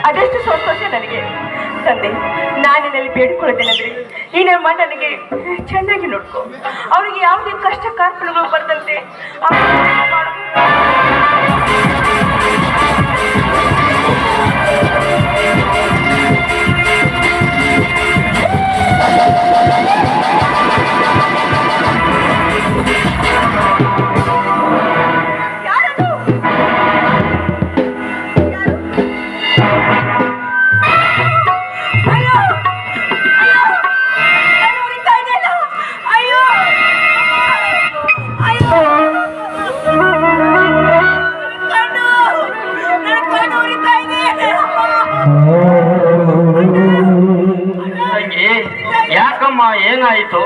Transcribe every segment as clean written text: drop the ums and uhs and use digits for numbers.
ಅದೆಷ್ಟು ಸಂತೋಷ ನನಗೆ. ತಂದೆ, ನಾನಿನಲ್ಲಿ ಬೇಡಿಕೊಳ್ಳುತ್ತೇನೆಂದ್ರೆ ಈ ನಮ್ಮ ನನಗೆ ಚೆನ್ನಾಗಿ ನೋಡ್ಕೊ. ಅವ್ರಿಗೆ ಯಾವುದೇ ಕಷ್ಟ ಕಾರ್ಪಣ್ಯಗಳು ಬರದಂತೆ ಯಾಕಮ್ಮ, ಏನಾಯಿತು?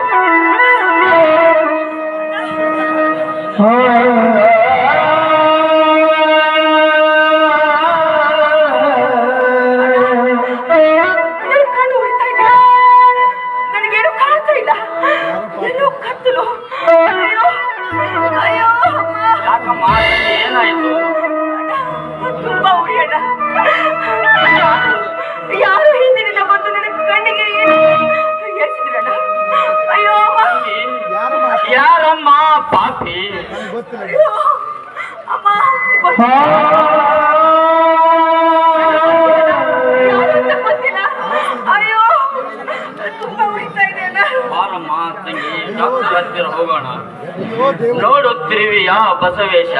ನನಗೇನು ಕಾಣ್ತಾ ಇಲ್ಲ, ಎಲ್ಲೋ ಕತ್ತಲು. ಯಾಕಮ್ಮ, ಏನಾಯಿತು? ತುಂಬಾ ಉರಿಯಣ್ಣ. ಯಾರು ಹಿಂದಿನಿಂದ ಬಂದು ನನ್ನ ಕಣ್ಣಿಗೆ ಎಸಿದ್ರಣ್ಣ. ಅಯ್ಯೋ ಯಾರಮ್ಮ ಪಾಪಿ? ಅಯ್ಯೋ ಅಮ್ಮ, ಗೊತ್ತಿಲ್ಲ. ಅಯ್ಯೋ ತುಂಬಾ ಉರಿತಾ ಇದೆ ಅಣ್ಣ. ಬಾರಮ್ಮ ತಂಗಿ, ಡಾಕ್ಟರ್ ಹತ್ತಿರ ಹೋಗೋಣ. ನೋಡುತ್ತಿರುವಿಯ ಬಸವೇಶ,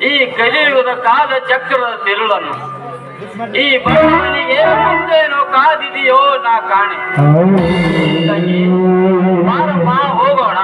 ಈ ಕಲಿಯುಗದ ಕಾಲ ಚಕ್ರದ ತಿರುಳನ್ನು. ಈ ಬಡವನಿಗೆ ಮುಂದೇನೋ ಕಾದಿದೆಯೋ ನಾ ಕಾಣೆ. ತಂಗಿ ಬಾರಮ್ಮ ಹೋಗೋಣ.